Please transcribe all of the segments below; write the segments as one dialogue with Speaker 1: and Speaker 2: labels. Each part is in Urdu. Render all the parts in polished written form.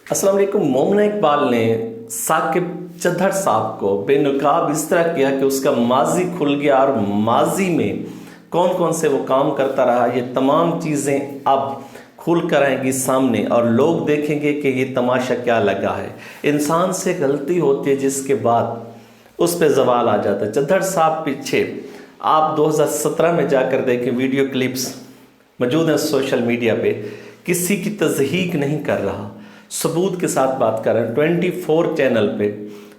Speaker 1: السلام علیکم۔ مومنہ اقبال نے ثاقب چدھر صاحب کو بے نقاب اس طرح کیا کہ اس کا ماضی کھل گیا، اور ماضی میں کون کون سے وہ کام کرتا رہا، یہ تمام چیزیں اب کھل کر آئیں گی سامنے، اور لوگ دیکھیں گے کہ یہ تماشا کیا لگا ہے۔ انسان سے غلطی ہوتی ہے جس کے بعد اس پہ زوال آ جاتا ہے۔ چدھر صاحب پیچھے آپ 2017 میں جا کر دیکھیں، ویڈیو کلپس موجود ہیں سوشل میڈیا پہ، کسی کی تضحیق نہیں کر رہا، ثبوت کے ساتھ بات کر رہے ہیں۔ 24 چینل پہ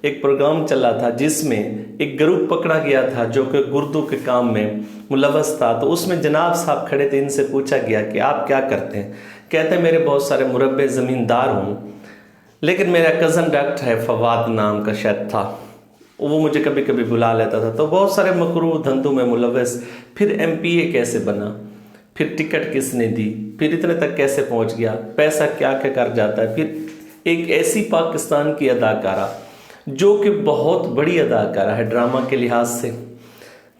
Speaker 1: ایک پروگرام چلا تھا جس میں ایک گروپ پکڑا گیا تھا جو کہ گردوں کے کام میں ملوث تھا، تو اس میں جناب صاحب کھڑے تھے، ان سے پوچھا گیا کہ آپ کیا کرتے ہیں؟ کہتے ہیں میرے بہت سارے مربع زمیندار ہوں، لیکن میرا کزن ڈاکٹر ہے، فواد نام کا شاید تھا، وہ مجھے کبھی کبھی بلا لیتا تھا، تو بہت سارے مکروہ دھندوں میں ملوث۔ پھر MP کیسے بنا، پھر ٹکٹ کس نے دی، پھر اتنے تک کیسے پہنچ گیا، پیسہ کیا کیا کر جاتا ہے۔ پھر ایک ایسی پاکستان کی اداکارہ جو کہ بہت بڑی اداکارہ ہے، ڈرامہ کے لحاظ سے،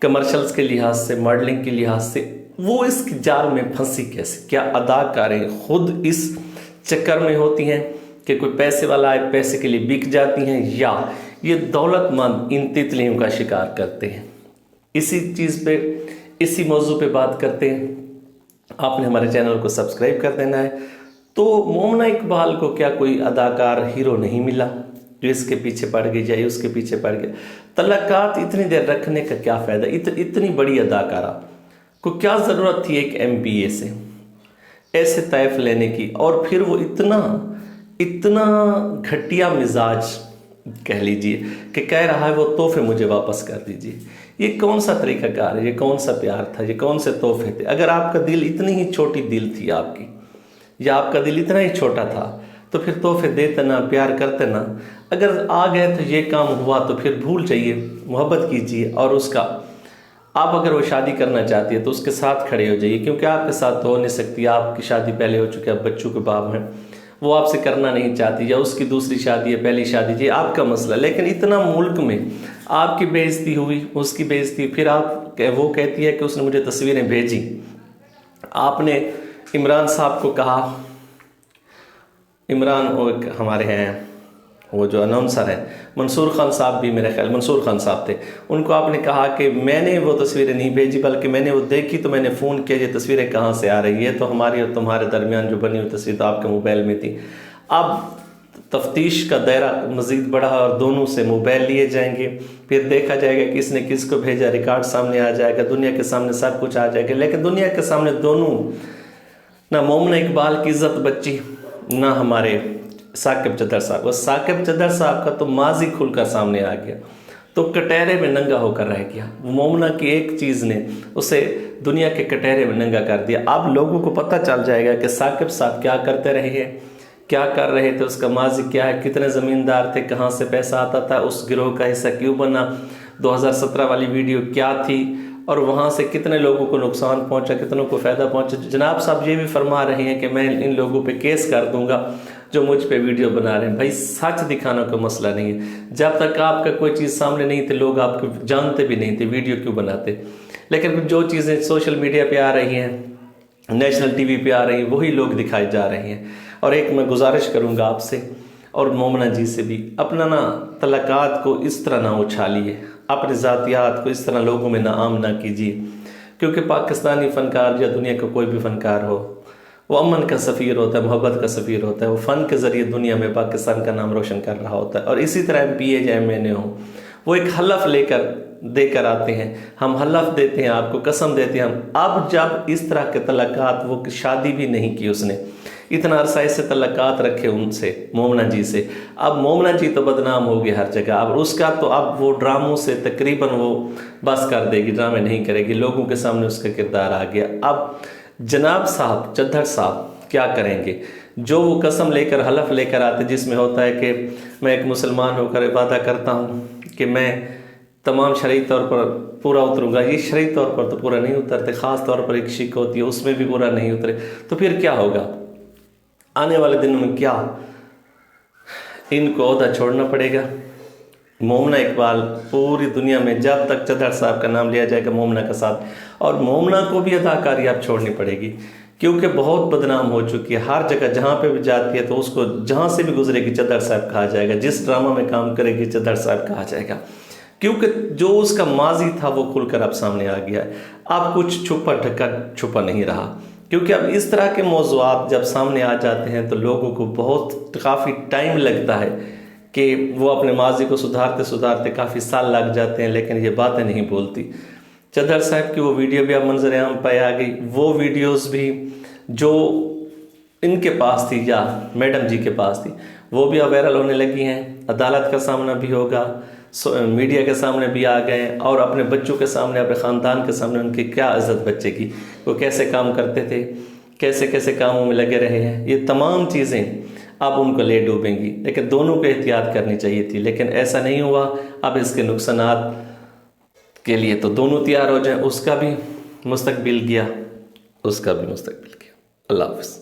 Speaker 1: کمرشلز کے لحاظ سے، ماڈلنگ کے لحاظ سے، وہ اس جال میں پھنسی کیسے؟ کیا اداکاریں خود اس چکر میں ہوتی ہیں کہ کوئی پیسے والا آئے پیسے کے لیے بک جاتی ہیں، یا یہ دولت مند ان تتلیوں کا شکار کرتے ہیں؟ اسی چیز پہ، اسی موضوع پہ بات کرتے ہیں۔ آپ نے ہمارے چینل کو سبسکرائب کر دینا ہے۔ تو مومنہ اقبال کو کیا کوئی اداکار ہیرو نہیں ملا جو اس کے پیچھے پڑ گئی یا اس کے پیچھے پڑ گیا؟ تعلقات اتنی دیر رکھنے کا کیا فائدہ؟ اتنی بڑی اداکارہ کو کیا ضرورت تھی ایک MPA سے ایسے طیف لینے کی؟ اور پھر وہ اتنا گھٹیا مزاج کہہ لیجئے کہ کہہ رہا ہے وہ تحفے مجھے واپس کر دیجئے۔ یہ کون سا طریقہ کار ہے؟ یہ کون سا پیار تھا؟ یہ کون سے تحفے تھے؟ اگر آپ کا دل اتنی ہی چھوٹی دل تھی آپ کی، یا آپ کا دل اتنا ہی چھوٹا تھا، تو پھر تحفے دیتے نا، پیار کرتے نا۔ اگر آ گئے تو یہ کام ہوا تو پھر بھول جائیے، محبت کیجیے، اور اس کا آپ اگر وہ شادی کرنا چاہتی ہے تو اس کے ساتھ کھڑے ہو جائیے، کیونکہ آپ کے ساتھ تو ہو نہیں سکتی، آپ کی شادی پہلے ہو چکی ہے، آپ بچوں کے باپ ہیں، وہ آپ سے کرنا نہیں چاہتی، یا اس کی دوسری شادی ہے، پہلی شادی، یہ آپ کا مسئلہ۔ لیکن اتنا ملک میں آپ کی بے عزتی ہوئی، اس کی بے عزتی، پھر وہ کہتی ہے کہ اس نے مجھے تصویریں بھیجی۔ آپ نے عمران صاحب کو کہا، عمران وہ ہمارے ہیں، وہ جو اناؤنسر ہیں، منصور خان صاحب بھی، میرے خیال منصور خان صاحب تھے، ان کو آپ نے کہا کہ میں نے وہ تصویریں نہیں بھیجی، بلکہ میں نے وہ دیکھی تو میں نے فون کیا، یہ تصویریں کہاں سے آ رہی ہے؟ تو ہماری اور تمہارے درمیان جو بنی ہوئی تصویر تو آپ کے موبائل میں تھی۔ اب تفتیش کا دائرہ مزید بڑھا اور دونوں سے موبائل لیے جائیں گے، پھر دیکھا جائے گا کس نے کس کو بھیجا، ریکارڈ سامنے آ جائے گا، دنیا کے سامنے سب کچھ آ جائے گا۔ لیکن دنیا کے سامنے دونوں، نہ مومنہ اقبال کی عزت بچی، نہ ہمارے ثاقب چدھر صاحب۔ وہ ثاقب چدھر صاحب کا تو ماضی کھل کر سامنے آ گیا، تو کٹہرے میں ننگا ہو کر رہ گیا۔ مومنہ کی ایک چیز نے اسے دنیا کے کٹہرے میں ننگا کر دیا۔ اب لوگوں کو پتہ چل جائے گا کہ ثاقب صاحب کیا کرتے رہے ہیں، کیا کر رہے تھے، اس کا ماضی کیا ہے، کتنے زمیندار تھے، کہاں سے پیسہ آتا تھا، اس گروہ کا حصہ کیوں بنا، 2017 والی ویڈیو کیا تھی، اور وہاں سے کتنے لوگوں کو نقصان پہنچا، کتنوں کو فائدہ پہنچا۔ جناب صاحب یہ بھی فرما رہے ہیں کہ میں ان لوگوں پہ کیس کر دوں گا جو مجھ پہ ویڈیو بنا رہے ہیں۔ بھائی سچ دکھانا کوئی مسئلہ نہیں ہے، جب تک آپ کا کوئی چیز سامنے نہیں تھی لوگ آپ کو جانتے بھی نہیں تھے، ویڈیو کیوں بناتے؟ لیکن جو چیزیں سوشل میڈیا پہ آ رہی ہیں، نیشنل TV پہ آ رہی ہیں، وہی لوگ دکھائی جا رہے ہیں۔ اور ایک میں گزارش کروں گا آپ سے اور مومنہ جی سے بھی، اپنا تعلقات کو اس طرح نہ اچھالیے، اپنی ذاتیات کو اس طرح لوگوں میں عام نہ کیجیے، کیونکہ پاکستانی فنکار یا دنیا کا کوئی بھی فنکار ہو، وہ امن کا سفیر ہوتا ہے، محبت کا سفیر ہوتا ہے، وہ فن کے ذریعے دنیا میں پاکستان کا نام روشن کر رہا ہوتا ہے۔ اور اسی طرح MPA یا MNA ہوں، وہ ایک حلف دے کر آتے ہیں، ہم حلف دیتے ہیں، آپ کو قسم دیتے ہیں ہم۔ اب جب اس طرح کے تعلقات، وہ شادی بھی نہیں کی اس نے، اتنا عرصہ سے تعلقات رکھے ان سے، مومنہ جی سے، اب مومنہ جی تو بدنام ہو گئی ہر جگہ، اب اس کا تو اب وہ ڈراموں سے تقریباً وہ بس کر دے گی، ڈرامے نہیں کرے گی، لوگوں کے سامنے اس کا کردار آ گیا۔ اب جناب صاحب چدھر صاحب کیا کریں گے؟ جو وہ قسم لے کر، حلف لے کر آتے، جس میں ہوتا ہے کہ میں ایک مسلمان ہو کر وعدہ کرتا ہوں کہ میں تمام شرعی طور پر پورا اتروں گا، یہ شرعی طور پر تو پورا نہیں اترتے، خاص طور پر ایک شک ہوتی ہے، اس میں بھی پورا نہیں اترے، تو پھر کیا ہوگا؟ آنے والے دنوں میں کیا ان کو عہدہ چھوڑنا پڑے گا؟ مومنہ اقبال پوری دنیا میں جب تک چدھر صاحب کا نام لیا جائے گا مومنہ کا ساتھ، اور مومنہ کو بھی اداکاری اب چھوڑنی پڑے گی، کیونکہ بہت بدنام ہو چکی ہے، ہر جگہ جہاں پہ بھی جاتی ہے تو اس کو جہاں سے بھی گزرے گی چدر صاحب کہا جائے گا، جس ڈرامہ میں کام کرے گی چدر صاحب کہا جائے گا، کیونکہ جو اس کا ماضی تھا وہ کھل کر اب سامنے آ گیا ہے، اب کچھ چھپا ڈھکا چھپا نہیں رہا، کیونکہ اب اس طرح کے موضوعات جب سامنے آ جاتے ہیں تو لوگوں کو کافی ٹائم لگتا ہے کہ وہ اپنے ماضی کو سدھارتے کافی سال لگ جاتے ہیں، لیکن یہ باتیں نہیں بولتی۔ چدر صاحب کی وہ ویڈیو بھی اب منظر عام پہ آ گئی، وہ ویڈیوز بھی جو ان کے پاس تھی یا میڈم جی کے پاس تھی وہ بھی اب وائرل ہونے لگی ہیں، عدالت کا سامنا بھی ہوگا، میڈیا کے سامنے بھی آ گئے ہیں، اور اپنے بچوں کے سامنے، اپنے خاندان کے سامنے ان کی کیا عزت بچے کی، وہ کیسے کام کرتے تھے، کیسے کیسے کاموں میں لگے رہے ہیں، یہ تمام چیزیں اب ان کو لے ڈوبیں گی، لیکن دونوں کو احتیاط کرنی چاہیے تھی، لیکن ایسا نہیں ہوا۔ اب اس کے نقصانات کے لیے تو دونوں تیار ہو جائیں، اس کا بھی مستقبل گیا، اس کا بھی مستقبل گیا۔ اللہ حافظ۔